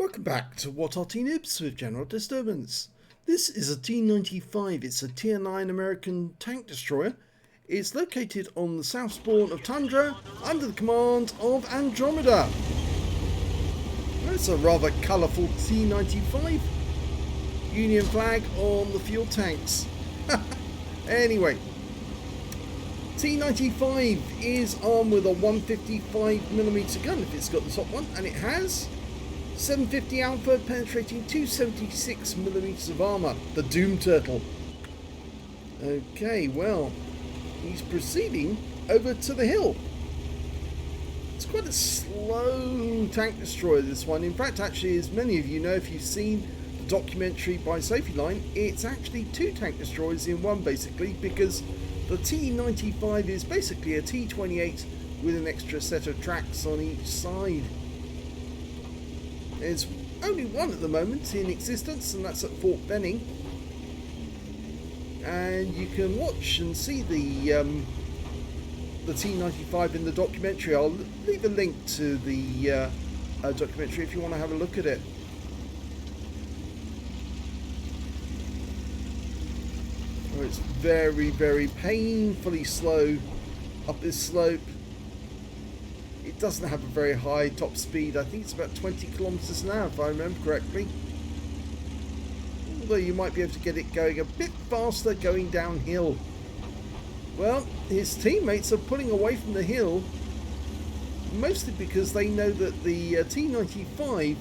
Welcome back to What Are Noobs with General Disturbance. This is a T95, it's a Tier 9 American tank destroyer. It's located on the south spawn of Tundra under the command of Andromedaa. It's a rather colourful T95. Union flag on the fuel tanks. Anyway, T95 is armed with a 155mm gun if it's got the top one, and it has 750 alpha penetrating 276mm of armour, the Doom Turtle. Okay, well, he's proceeding over to the hill. It's quite a slow tank destroyer, this one. In fact, actually, as many of you know, if you've seen the documentary by Sofilein, it's actually two tank destroyers in one, basically, because the T95 is basically a T28 with an extra set of tracks on each side. There's only one at the moment in existence, and that's at Fort Benning. And you can watch and see the T95 in the documentary. I'll leave a link to the documentary if you want to have a look at it. Oh, it's very, very painfully slow up this slope. It doesn't have a very high top speed. I think it's about 20 kilometers an hour if I remember correctly. Although you might be able to get it going a bit faster going downhill. Well, his teammates are pulling away from the hill, mostly because they know that the T95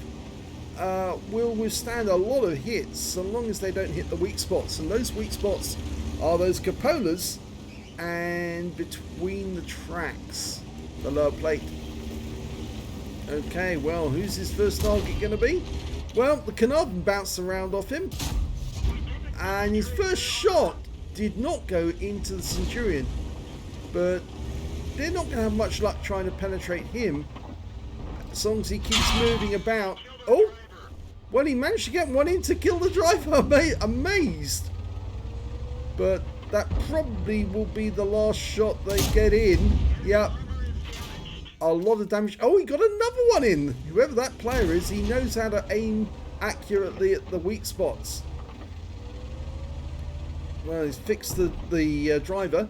will withstand a lot of hits so long as they don't hit the weak spots. And those weak spots are those cupolas and between the tracks, the lower plate. Okay, well, who's his first target going to be? Well, the Carnarvon bounced around off him, and his first shot did not go into the Centurion, but they're not going to have much luck trying to penetrate him as long as he keeps moving about. Oh, well, he managed to get one in to kill the driver. Amazed. But that probably will be the last shot they get in. Yep. A lot of damage. Oh, he got another one in. Whoever that player is, he knows how to aim accurately at the weak spots. Well, he's fixed the driver.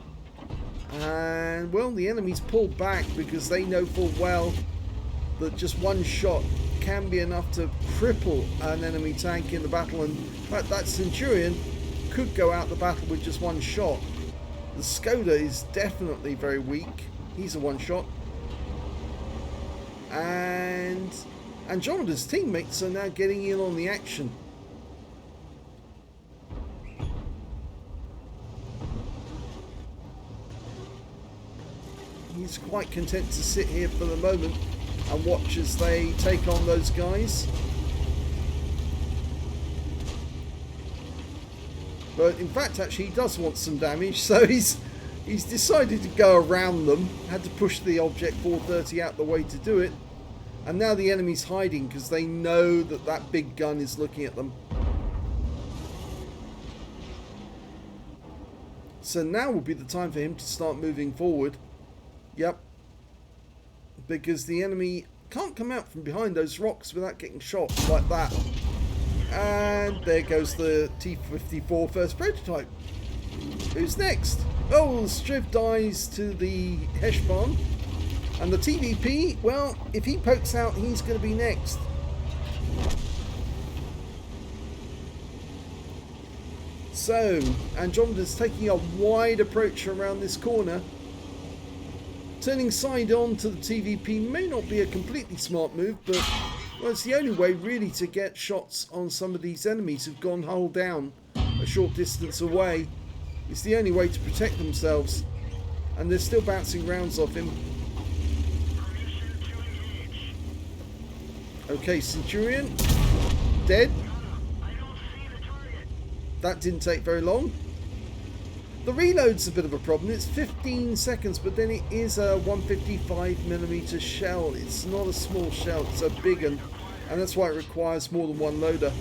And, well, the enemies pulled back because they know full well that just one shot can be enough to cripple an enemy tank in the battle. And in fact, that Centurion could go out the battle with just one shot. The Skoda is definitely very weak. He's a one shot. And Andromeda's teammates are now getting in on the action. He's quite content to sit here for the moment and watch as they take on those guys. But in fact, actually, he does want some damage, so he's decided to go around them. Had to push the Object 430 out the way to do it. And now the enemy's hiding because they know that that big gun is looking at them. So now will be the time for him to start moving forward. Yep. Because the enemy can't come out from behind those rocks without getting shot like that. And there goes the T-54 first prototype. Who's next? Oh, Striv dies to the Heshbon. And the TVP, well, if he pokes out, he's going to be next. So, Andromeda's taking a wide approach around this corner. Turning side on to the TVP may not be a completely smart move, but well, it's the only way really to get shots on some of these enemies who've gone hull down a short distance away. It's the only way to protect themselves. And they're still bouncing rounds off him. Okay, Centurion. Dead. That didn't take very long. The reload's a bit of a problem. It's 15 seconds, but then it is a 155mm shell. It's not a small shell, it's a big one. And that's why it requires more than one loader.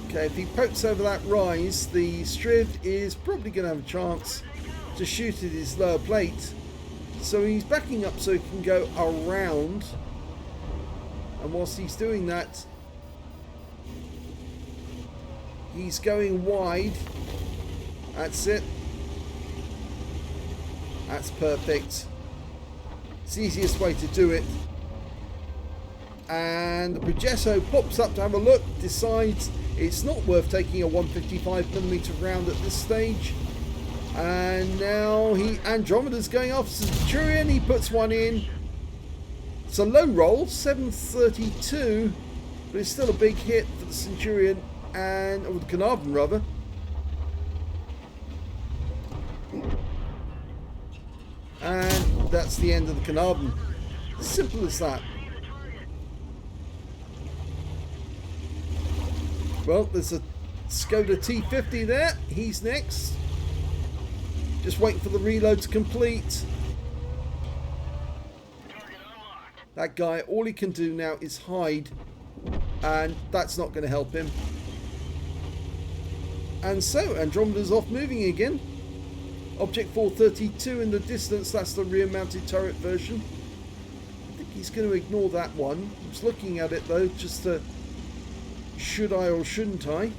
Okay, if he pokes over that rise, the Striv is probably going to have a chance to shoot at his lower plate. So he's backing up so he can go around. And whilst he's doing that, he's going wide. That's it. That's perfect. It's the easiest way to do it. And the Progetto pops up to have a look, decides it's not worth taking a 155mm round at this stage. And now Andromeda's going off Centurion. He puts one in. It's a low roll, 732, but it's still a big hit for the Centurion, or the Carnarvon rather. And that's the end of the Carnarvon. Simple as that. Well, there's a Skoda T50 there. He's next. Just waiting for the reload to complete. That guy, all he can do now is hide, and that's not going to help him. And so Andromeda's off moving again. Object 432 in the distance, that's the rear mounted turret version. I think he's going to ignore that one. I was looking at it though, just to should I or shouldn't I.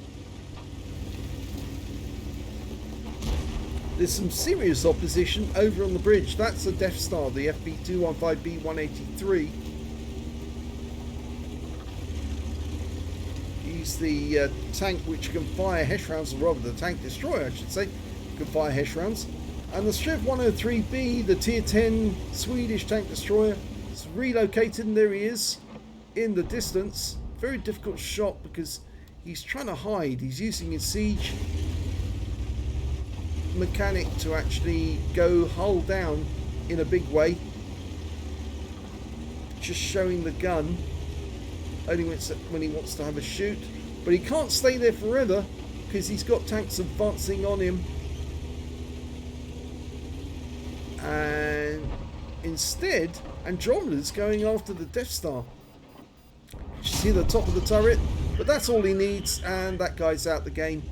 There's some serious opposition over on the bridge. That's the Death Star, the FB215B183. He's the tank which can fire HESH rounds, or rather the tank destroyer I should say, can fire HESH rounds. And the Striv 103B, the tier 10 Swedish tank destroyer, is relocated, and there he is in the distance. Very difficult shot because he's trying to hide. He's using his siege mechanic to actually go hull down in a big way, just showing the gun only when he wants to have a shoot, but he can't stay there forever because he's got tanks advancing on him, and instead Andromeda's going after the Death Star. You see the top of the turret, but that's all he needs, and that guy's out the game.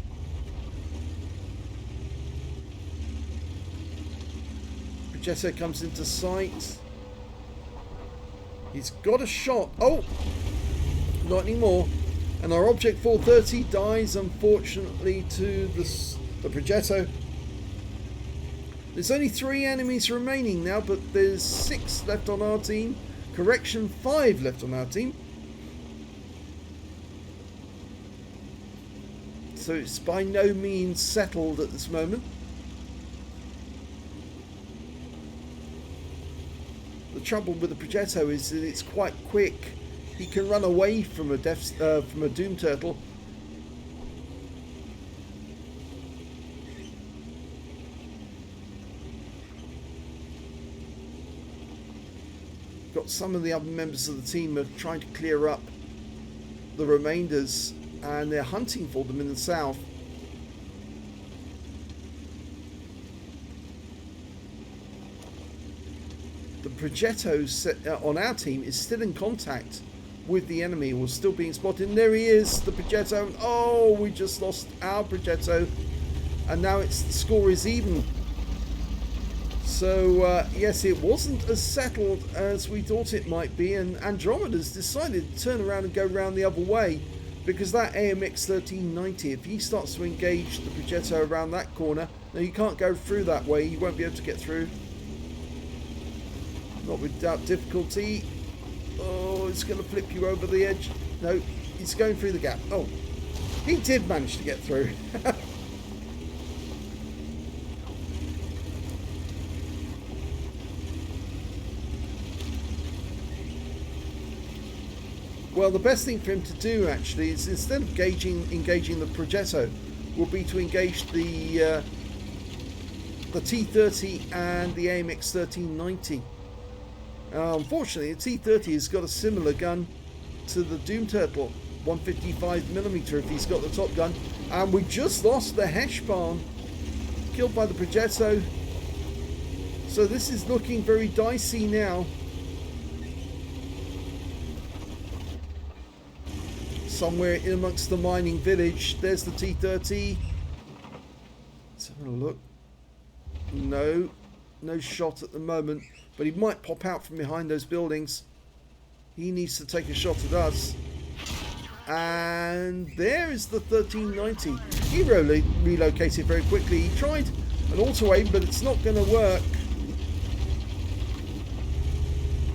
Progetto comes into sight. He's got a shot. Oh, not anymore. And our Object 430 dies, unfortunately, to the Progetto. There's only 3 enemies remaining now, but there's 6 left on our team. Correction, 5 left on our team. So it's by no means settled at this moment. The trouble with the Progetto is that it's quite quick. He can run away from a Doom Turtle. Got some of the other members of the team are trying to clear up the remainders, and they're hunting for them in the south. The Progetto on our team is still in contact with the enemy, or still being spotted. And there he is, the Progetto. Oh, we just lost our Progetto, and now the score is even. So yes, it wasn't as settled as we thought it might be, and Andromeda's decided to turn around and go round the other way, because that AMX 1390, if he starts to engage the Progetto around that corner, now you can't go through that way, you won't be able to get through. Not without difficulty. Oh, it's going to flip you over the edge. No, it's going through the gap. Oh, he did manage to get through. Well, the best thing for him to do actually is, instead of engaging the Progetto, will be to engage the T30 and the AMX 1390. Unfortunately, the T30 has got a similar gun to the Doom Turtle, 155mm if he's got the top gun. And we just lost the HESH barn, killed by the Progetto. So this is looking very dicey now. Somewhere in amongst the mining village, there's the T30. Let's have a look. No. no shot at the moment, but he might pop out from behind those buildings. He needs to take a shot at us. And there is the 1390. He relocated very quickly. He tried an auto aim, but it's not going to work.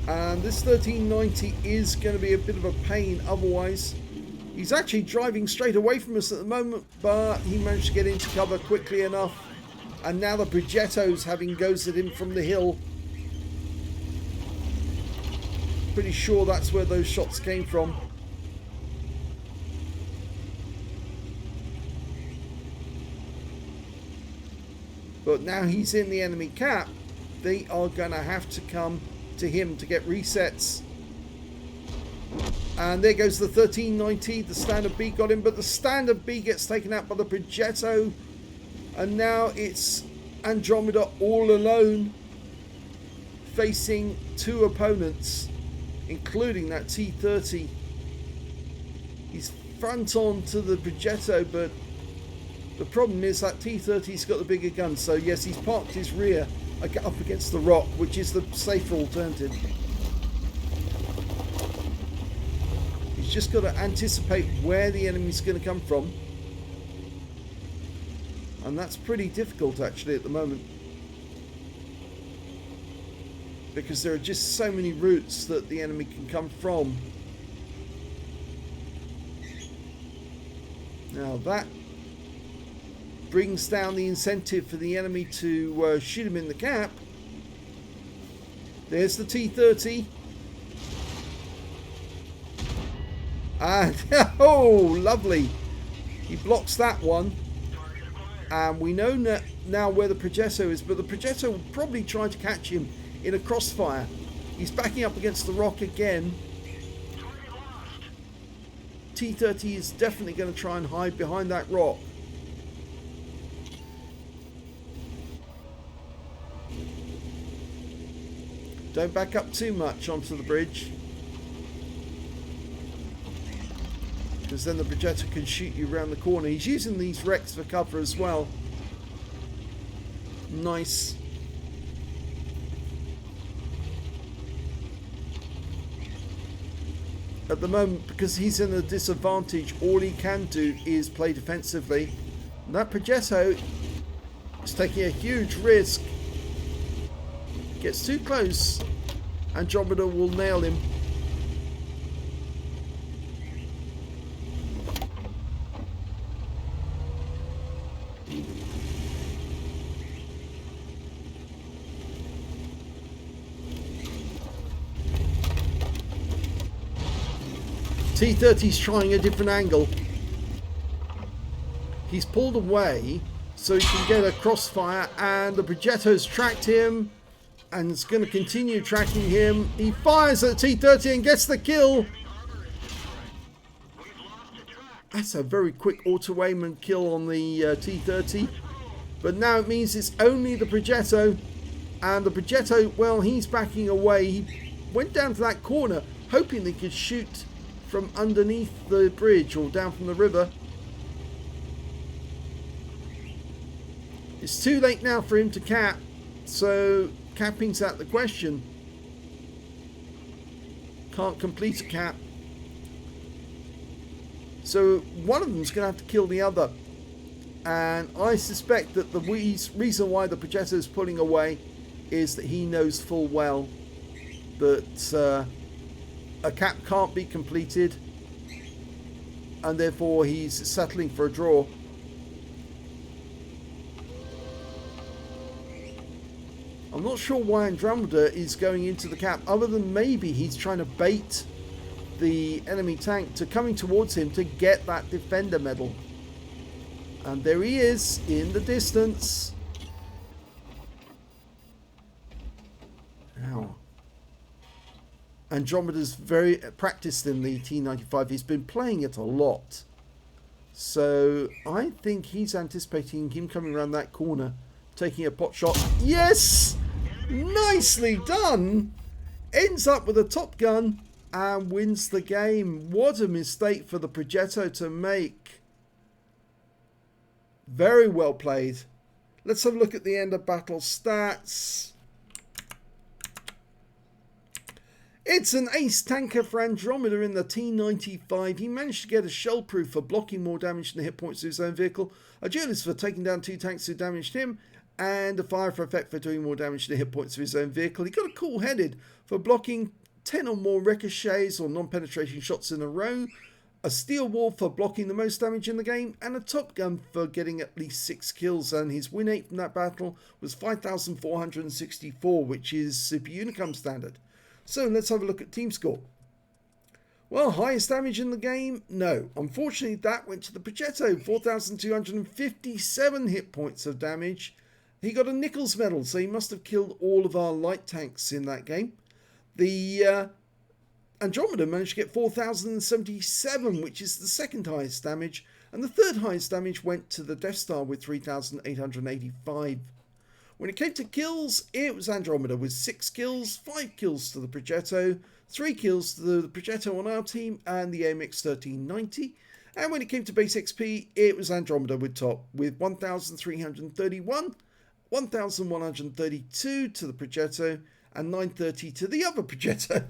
And this 1390 is going to be a bit of a pain otherwise. He's actually driving straight away from us at the moment, but he managed to get into cover quickly enough. And now the Progetto's having goes at him from the hill. Pretty sure that's where those shots came from. But now he's in the enemy cap. They are going to have to come to him to get resets. And there goes the 1390. The standard B got him, but the standard B gets taken out by the Progetto. And now it's Andromeda all alone, facing two opponents, including that T30. He's front on to the Progetto, but the problem is that T30's got the bigger gun. So yes, he's parked his rear up against the rock, which is the safer alternative. He's just got to anticipate where the enemy's going to come from. And that's pretty difficult actually at the moment, because there are just so many routes that the enemy can come from. Now that brings down the incentive for the enemy to shoot him in the cap. There's the T30. And oh, lovely. He blocks that one. And we know now where the Progetto is, but the Progetto will probably try to catch him in a crossfire. He's backing up against the rock again. T30 is definitely going to try and hide behind that rock. Don't back up too much onto the bridge, because then the Progetto can shoot you around the corner. He's using these wrecks for cover as well. Nice. At the moment, because he's in a disadvantage, all he can do is play defensively. And that Progetto is taking a huge risk. Gets too close, Andromeda will nail him. T30's trying a different angle. He's pulled away so he can get a crossfire, and the Progetto's tracked him and it's going to continue tracking him. He fires at T30 and gets the kill. That's a very quick auto aim and kill on the T30. But now it means it's only the Progetto, and the Progetto, well, he's backing away. He went down to that corner hoping they could shoot from underneath the bridge or down from the river. It's too late now for him to cap, so capping's out the question. Can't complete a cap. So one of them's going to have to kill the other. And I suspect that the reason why the Progetto is pulling away is that he knows full well that a cap can't be completed, and therefore he's settling for a draw. I'm not sure why Andromeda is going into the cap, other than maybe he's trying to bait the enemy tank to coming towards him to get that defender medal. And there he is in the distance. Now, Andromeda's very practiced in the T95. He's been playing it a lot. So I think he's anticipating him coming around that corner, taking a pot shot. Yes! Nicely done! Ends up with a top gun and wins the game. What a mistake for the Progetto to make. Very well played. Let's have a look at the end of battle stats. It's an ace tanker for Andromeda in the T95. He managed to get a shell proof for blocking more damage than the hit points of his own vehicle, a duelist for taking down 2 tanks who damaged him, and a fire for effect for doing more damage to the hit points of his own vehicle. He got a cool headed for blocking 10 or more ricochets or non-penetrating shots in a row, a steel wall for blocking the most damage in the game, and a top gun for getting at least 6 kills. And his win rate from that battle was 5,464, which is Super Unicum standard. So let's have a look at team score. Well, highest damage in the game? No. Unfortunately, that went to the Progetto, 4,257 hit points of damage. He got a Nichols medal, so he must have killed all of our light tanks in that game. The Andromeda managed to get 4,077, which is the second highest damage, and the third highest damage went to the Death Star with 3,885. When it came to kills, it was Andromeda with 6 kills, 5 kills to the Progetto, 3 kills to the Progetto on our team and the AMX 1390. And when it came to base XP, it was Andromeda with top with 1,331, 1,132 to the Progetto and 930 to the other Progetto.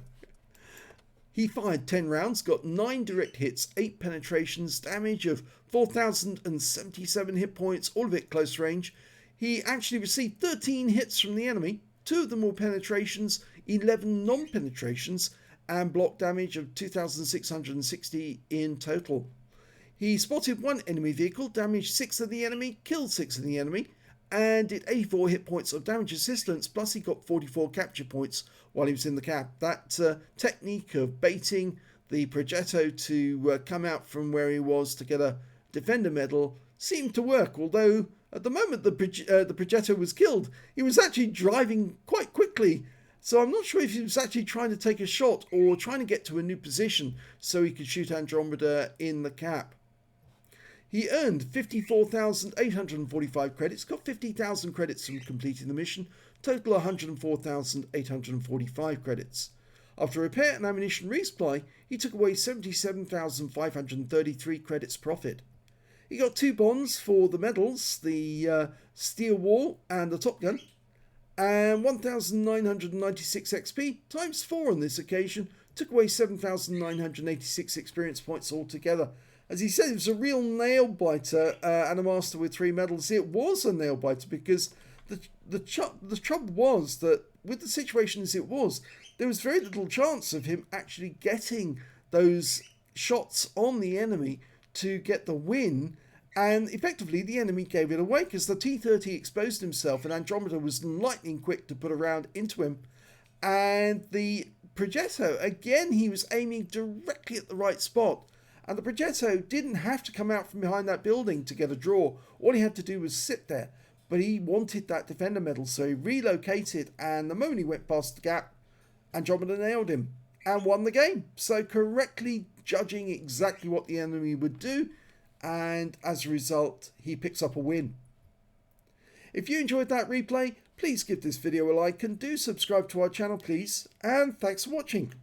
He fired 10 rounds, got 9 direct hits, 8 penetrations, damage of 4,077 hit points, all of it close range. He actually received 13 hits from the enemy, 2 of them were penetrations, 11 non-penetrations, and block damage of 2,660 in total. He spotted 1 enemy vehicle, damaged 6 of the enemy, killed 6 of the enemy, and did 84 hit points of damage assistance, plus he got 44 capture points while he was in the cap. That technique of baiting the Progetto to come out from where he was to get a defender medal seemed to work, although at the moment the Progetto was killed, he was actually driving quite quickly. So I'm not sure if he was actually trying to take a shot or trying to get to a new position so he could shoot Andromeda in the cap. He earned 54,845 credits, got 50,000 credits from completing the mission, total 104,845 credits. After repair and ammunition resupply, he took away 77,533 credits profit. He got 2 bonds for the medals, the steel wall and the top gun, and 1,996 XP times 4 on this occasion, took away 7,986 experience points altogether. As he said, it was a real nail biter and a master with 3 medals. It was a nail biter because the trouble was that with the situation as it was, there was very little chance of him actually getting those shots on the enemy to get the win, and effectively the enemy gave it away because the T-30 exposed himself and Andromeda was lightning quick to put a round into him. And the Progetto, again, he was aiming directly at the right spot, and the Progetto didn't have to come out from behind that building to get a draw. All he had to do was sit there, but he wanted that defender medal, so he relocated, and the moment he went past the gap, Andromeda nailed him and won the game. So correctly judging exactly what the enemy would do, and as a result, he picks up a win. If you enjoyed that replay, please give this video a like and do subscribe to our channel, please. And thanks for watching.